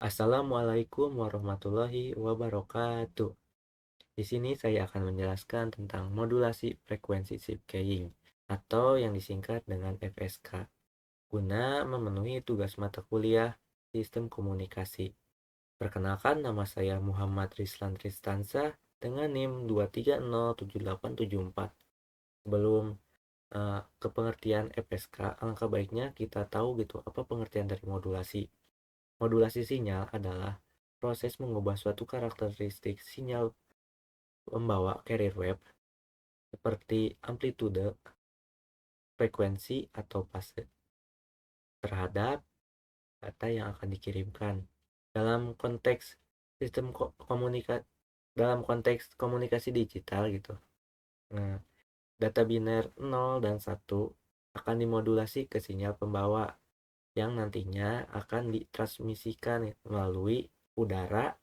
Assalamualaikum warahmatullahi wabarakatuh. Di sini saya akan menjelaskan tentang modulasi frekuensi shift keying atau yang disingkat dengan FSK guna memenuhi tugas mata kuliah Sistem Komunikasi. Perkenalkan, nama saya Muhammad Rislan Tristansa dengan NIM 2307874. Sebelum ke pengertian FSK, alangkah baiknya kita tahu gitu apa pengertian dari modulasi. Modulasi sinyal adalah proses mengubah suatu karakteristik sinyal pembawa carrier wave seperti amplitude, frekuensi, atau fase terhadap data yang akan dikirimkan. Dalam konteks sistem komunikasi dalam konteks komunikasi digital gitu. Nah, data biner 0 dan 1 akan dimodulasi ke sinyal pembawa yang nantinya akan ditransmisikan melalui udara,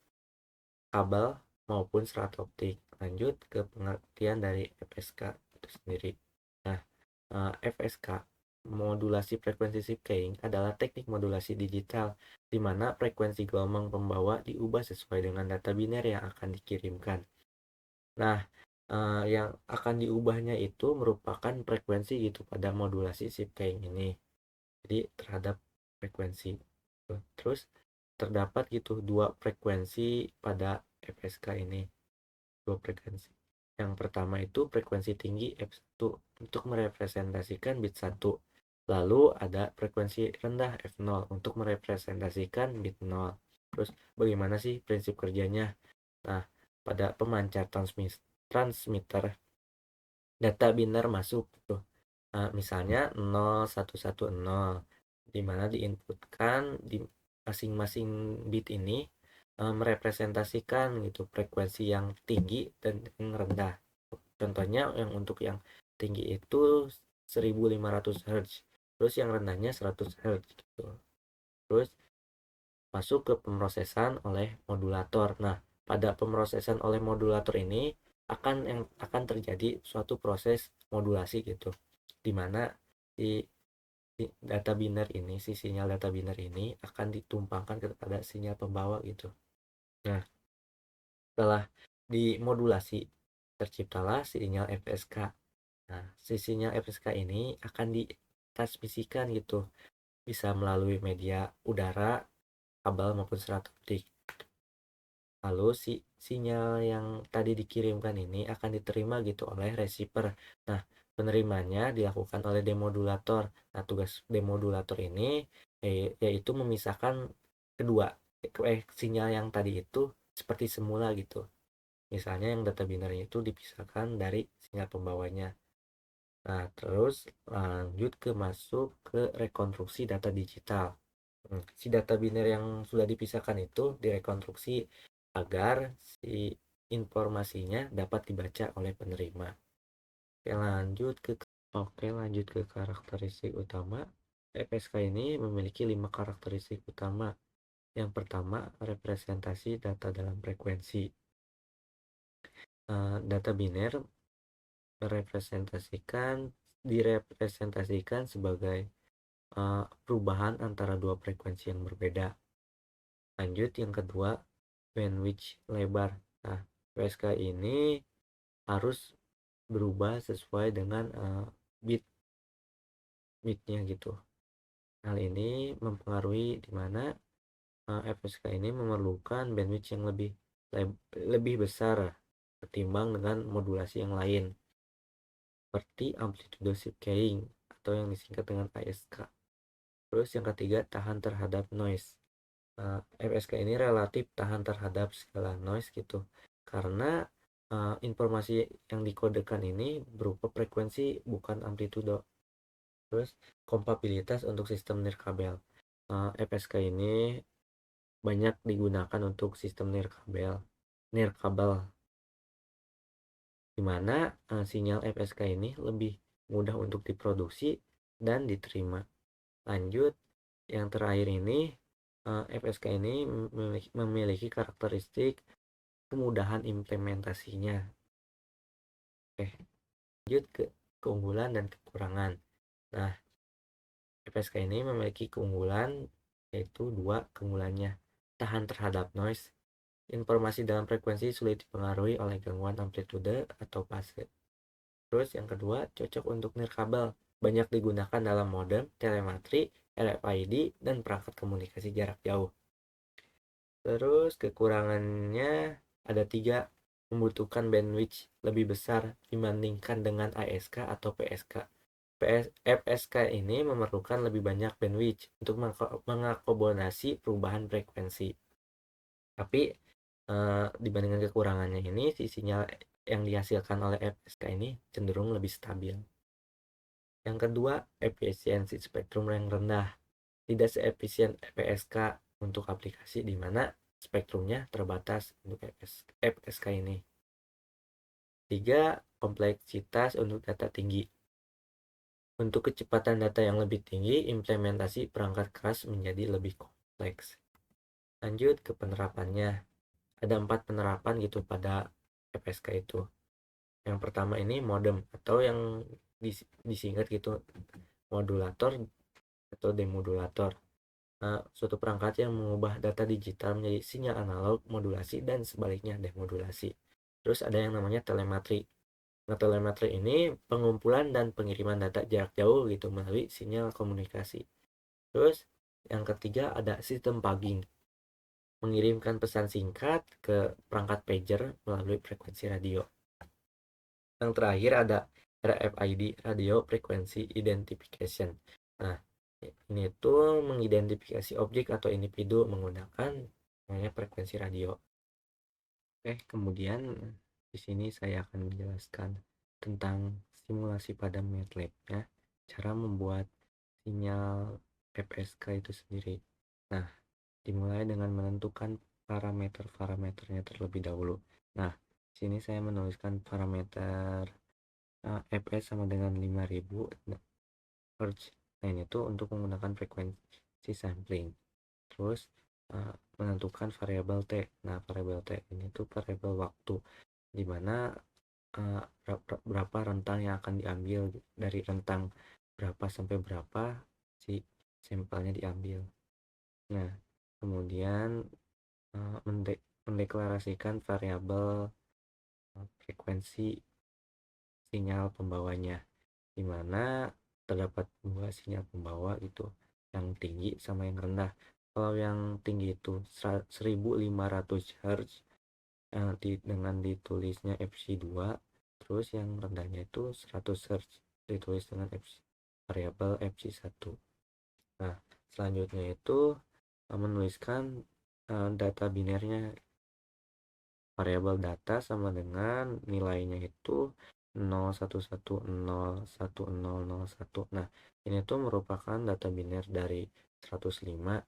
kabel, maupun serat optik. Lanjut ke pengertian dari FSK itu sendiri. Nah, FSK, modulasi frekuensi shifting, adalah teknik modulasi digital di mana frekuensi gelombang pembawa diubah sesuai dengan data biner yang akan dikirimkan. Nah, yang akan diubahnya itu merupakan frekuensi gitu pada modulasi shifting ini. Jadi terhadap frekuensi. Terus terdapat gitu dua frekuensi pada FSK ini, dua frekuensi. Yang pertama itu frekuensi tinggi F1 untuk merepresentasikan bit 1. Lalu ada frekuensi rendah F0 untuk merepresentasikan bit 0. Terus bagaimana sih prinsip kerjanya? Nah, pada pemancar transmitter data biner masuk tuh. Misalnya 0110 di mana diinputkan di masing-masing bit ini merepresentasikan gitu frekuensi yang tinggi dan yang rendah. Contohnya yang untuk yang tinggi itu 1500 Hz, terus yang rendahnya 100 Hz gitu. Terus masuk ke pemrosesan oleh modulator. Nah, pada pemrosesan oleh modulator ini akan terjadi suatu proses modulasi gitu, di mana si data biner ini, si sinyal data biner ini akan ditumpangkan kepada sinyal pembawa gitu. Nah, setelah dimodulasi, terciptalah sinyal FSK. Nah, si sinyal FSK ini akan ditransmisikan gitu, bisa melalui media udara, kabel maupun serat optik. Lalu si sinyal yang tadi dikirimkan ini akan diterima gitu oleh receiver. Nah, penerimanya dilakukan oleh demodulator. Nah, tugas demodulator ini yaitu memisahkan kedua sinyal yang tadi itu seperti semula gitu. Misalnya yang data binary itu dipisahkan dari sinyal pembawanya. Nah, terus lanjut masuk ke rekonstruksi data digital. Si data biner yang sudah dipisahkan itu direkonstruksi agar si informasinya dapat dibaca oleh penerima. Oke, lanjut ke karakteristik utama. FSK ini memiliki 5 karakteristik utama. Yang pertama, representasi data dalam frekuensi. Data biner direpresentasikan sebagai perubahan antara dua frekuensi yang berbeda. Lanjut yang kedua, bandwidth lebar. Nah, PSK ini harus berubah sesuai dengan bit bitnya gitu. Hal ini mempengaruhi di mana FSK ini memerlukan bandwidth yang lebih besar ketimbang dengan modulasi yang lain seperti amplitude shift keying atau yang disingkat dengan ASK. Terus yang ketiga, tahan terhadap noise. FSK ini relatif tahan terhadap segala noise gitu, karena informasi yang dikodekan ini berupa frekuensi bukan amplitude. Terus kompatibilitas untuk sistem nirkabel. FSK ini banyak digunakan untuk sistem nirkabel di mana sinyal FSK ini lebih mudah untuk diproduksi dan diterima. Lanjut, yang terakhir ini, FSK ini memiliki karakteristik kemudahan implementasinya. Oke, lanjut ke keunggulan dan kekurangan. Nah, FSK ini memiliki keunggulan, yaitu dua keunggulannya. tahan terhadap noise. Informasi dalam frekuensi sulit dipengaruhi oleh gangguan amplitude atau fase. Terus yang kedua, cocok untuk nirkabel. Banyak digunakan dalam modem, telemetri, RFID, dan perangkat komunikasi jarak jauh. Terus kekurangannya ada 3, membutuhkan bandwidth lebih besar dibandingkan dengan ASK atau PSK. FSK ini memerlukan lebih banyak bandwidth untuk mengakomodasi perubahan frekuensi. Tapi dibandingkan kekurangannya ini, si sinyal yang dihasilkan oleh FSK ini cenderung lebih stabil. Yang kedua, efisiensi spektrum yang rendah. Tidak seefisien PSK untuk aplikasi di mana spektrumnya terbatas untuk FSK ini. 3, kompleksitas untuk data tinggi. Untuk kecepatan data yang lebih tinggi, implementasi perangkat keras menjadi lebih kompleks. Lanjut ke penerapannya. Ada 4 penerapan gitu pada FSK itu. Yang pertama ini modem atau yang disingkat gitu modulator atau demodulator. Nah, suatu perangkat yang mengubah data digital menjadi sinyal analog modulasi dan sebaliknya demodulasi. Terus ada yang namanya telemetri. Nah, telemetri ini pengumpulan dan pengiriman data jarak jauh gitu melalui sinyal komunikasi. Terus yang ketiga ada sistem paging, mengirimkan pesan singkat ke perangkat pager melalui frekuensi radio. Yang terakhir ada RFID, Radio Frequency Identification. Nah, ini tuh mengidentifikasi objek atau individu menggunakan namanya frekuensi radio. Oke, kemudian di sini saya akan menjelaskan tentang simulasi pada MATLAB-nya, cara membuat sinyal FSK itu sendiri. Nah, dimulai dengan menentukan parameter-parameternya terlebih dahulu. Nah, di sini saya menuliskan parameter fs sama dengan 5000 Hz. Nah, ini tuh untuk menggunakan frekuensi sampling. Terus menentukan variabel T. Nah, variabel T ini tuh variabel waktu, dimana berapa rentang yang akan diambil, dari rentang berapa sampai berapa si sampelnya diambil. Nah, kemudian mendeklarasikan variabel frekuensi sinyal pembawanya, dimana terdapat 2 sinyal pembawa itu, yang tinggi sama yang rendah. Kalau yang tinggi itu 1500 Hz dengan ditulisnya FC2, terus yang rendahnya itu 100 Hz ditulis dengan variabel FC1. Nah, selanjutnya itu menuliskan data binernya. Variabel data sama dengan nilainya itu 0110101. Nah, ini tuh merupakan data biner dari 105.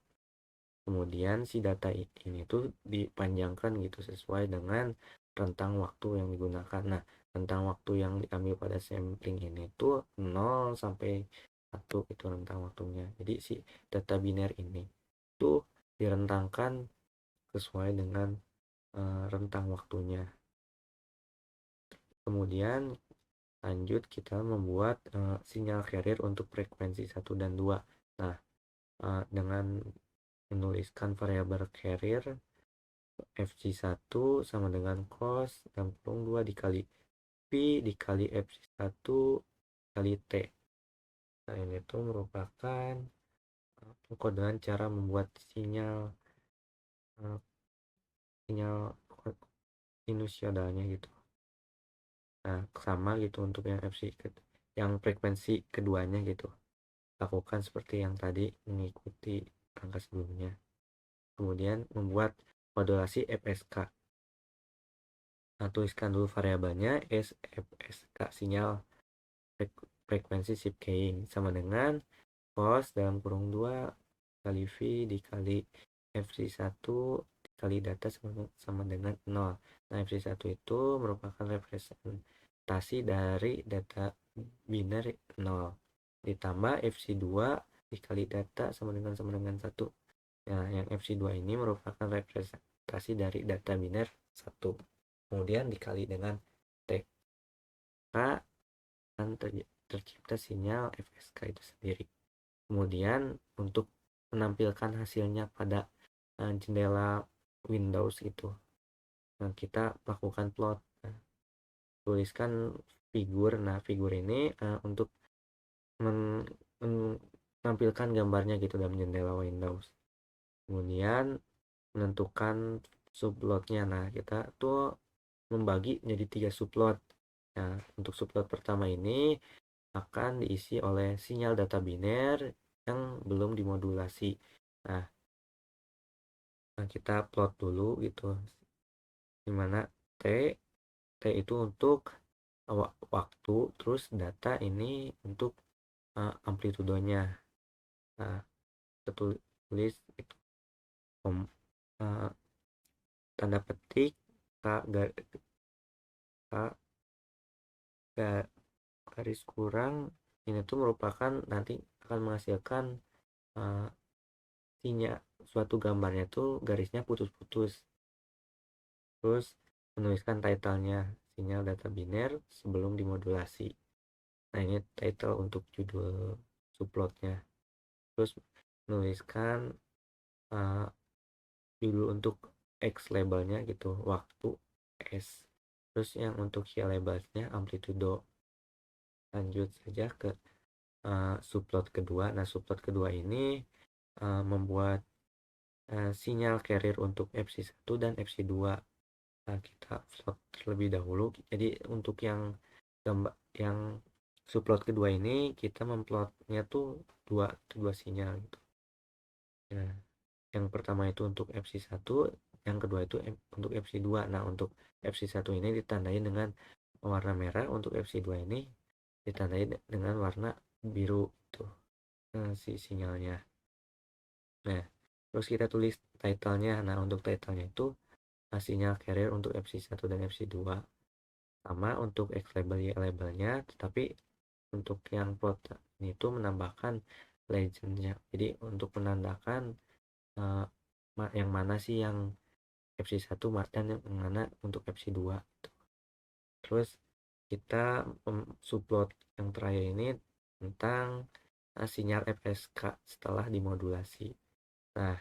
Kemudian si data ini tuh dipanjangkan gitu sesuai dengan rentang waktu yang digunakan. Nah, rentang waktu yang diambil pada sampling ini tuh 0 sampai 1 itu rentang waktunya. Jadi si data biner ini tuh direntangkan sesuai dengan rentang waktunya. Kemudian lanjut kita membuat sinyal carrier untuk frekuensi 1 dan 2. Nah, dengan menuliskan variabel carrier FC1 sama dengan cos dan kurung 2 dikali P dikali FC1 kali T. Nah, ini tuh merupakan pengkodean cara membuat sinyal sinusoidalnya gitu. Nah, sama gitu untuk yang yang frekuensi keduanya gitu. Lakukan seperti yang tadi, mengikuti angka sebelumnya. Kemudian membuat modulasi FSK. Nah, tuliskan dulu variabelnya FSK sinyal frekuensi shift keying sama dengan cos dalam kurung 2 kali V dikali FC1 dikali data sama dengan 0. Nah, FC1 itu merupakan representasi dari data biner 0 ditambah FC2 dikali data sama dengan 1. Nah, yang FC2 ini merupakan representasi dari data biner 1. Kemudian dikali dengan T. Akan tercipta sinyal FSK itu sendiri. Kemudian untuk menampilkan hasilnya pada jendela Windows gitu. Nah, kita lakukan plot. Nah, tuliskan figur. Nah, figur ini untuk menampilkan gambarnya gitu dalam jendela Windows. Kemudian menentukan subplotnya. Nah, kita tuh membagi menjadi 3 subplot. Nah, untuk subplot pertama ini akan diisi oleh sinyal data biner yang belum dimodulasi. Nah, kita plot dulu gitu, dimana T T itu untuk waktu, terus data ini untuk amplitudonya. Nah, kita tulis itu uh, tanda petik K, K garis kurang, ini tuh merupakan nanti akan menghasilkan uh, sinyal suatu gambarnya tuh garisnya putus-putus. Terus menuliskan title-nya sinyal data biner sebelum dimodulasi. Nah, ini title untuk judul subplotnya. Terus menuliskan uh, judul untuk X labelnya gitu, waktu S. Terus yang untuk Y labelnya amplitudo. Lanjut saja ke subplot kedua. Nah, subplot kedua ini membuat sinyal carrier untuk FC1 dan FC2. Nah, kita plot terlebih dahulu. Jadi untuk yang gambar yang subplot kedua ini kita memplotnya tuh dua sinyal gitu. Nah, yang pertama itu untuk FC1, yang kedua itu untuk FC2. Nah, untuk FC1 ini ditandai dengan warna merah, untuk FC2 ini ditandai dengan warna biru tuh si sinyalnya. Nah, terus kita tulis title-nya. Nah, untuk title-nya itu sinyal carrier untuk FC1 dan FC2. Sama untuk X label Y labelnya, tetapi untuk yang plot ini itu menambahkan legendnya. Jadi untuk menandakan uh, yang mana sih yang FC1 dan yang mana untuk FC2. Terus kita subplot yang terakhir ini tentang sinyal FSK setelah dimodulasi. Nah,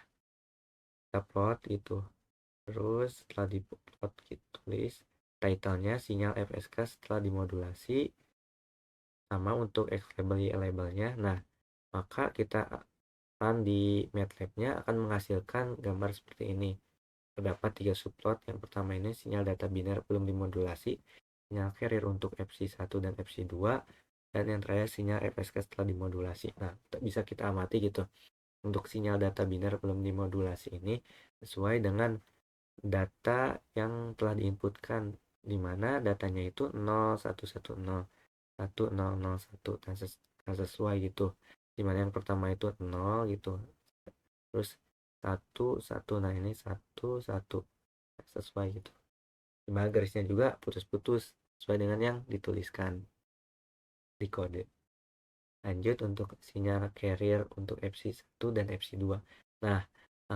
kita plot itu. Terus setelah diplot kita tulis title-nya sinyal FSK setelah dimodulasi, sama untuk X label Y labelnya. Nah, maka kita akan di MATLAB-nya akan menghasilkan gambar seperti ini. Terdapat 3 subplot. Yang pertama ini sinyal data biner belum dimodulasi, sinyal carrier untuk FC1 dan FC2, dan yang terakhir sinyal FSK setelah dimodulasi. Nah, bisa kita amati gitu. Untuk sinyal data biner belum dimodulasi ini sesuai dengan data yang telah diinputkan, di mana datanya itu 0110 1001 dan sesuai gitu, dimana yang pertama itu 0 gitu, terus 1 1. Nah, ini 1 1 sesuai gitu, dimana garisnya juga putus-putus sesuai dengan yang dituliskan di kode. Lanjut untuk sinyal carrier untuk FC1 dan FC2. Nah,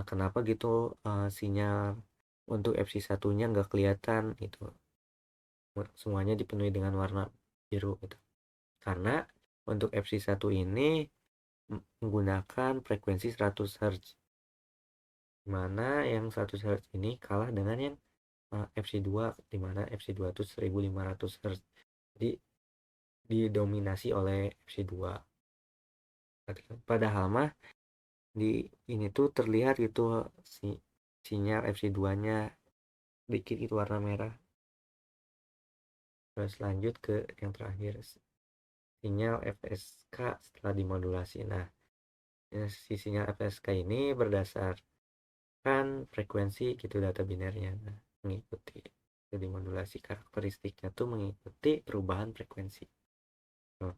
kenapa gitu sinyal untuk FC1 nya nggak kelihatan gitu, semuanya dipenuhi dengan warna biru gitu, karena untuk FC1 ini menggunakan frekuensi 100 Hz, dimana yang 100 Hz ini kalah dengan yang FC2, dimana FC2 itu 1500 Hz, jadi didominasi oleh FC2. Padahal mah di ini tuh terlihat gitu sinyal FC2 nya dikit itu warna merah. Terus lanjut ke yang terakhir, sinyal FSK setelah dimodulasi. Nah, si sinyal FSK ini berdasarkan frekuensi gitu data binernya. Nah, mengikuti dimodulasi, karakteristiknya tuh mengikuti perubahan frekuensi. Nah,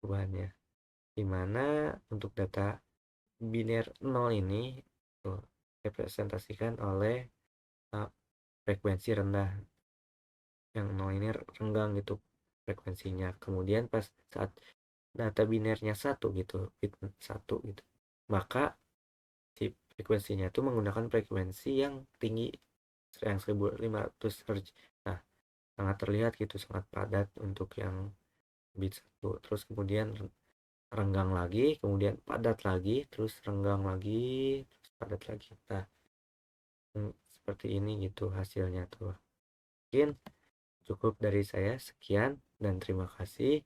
perubahannya dimana untuk data biner 0 ini tuh representasikan oleh frekuensi rendah, yang 0 ini renggang gitu frekuensinya. Kemudian pas saat data binernya 1 gitu, bit 1 gitu, maka si frekuensinya itu menggunakan frekuensi yang tinggi, yang 1500 Hz. Nah, sangat terlihat gitu, sangat padat untuk yang bit 1. Terus kemudian renggang lagi, kemudian padat lagi, terus renggang lagi, padat lagi. Nah, seperti ini gitu hasilnya tuh. Mungkin cukup dari saya, sekian dan terima kasih.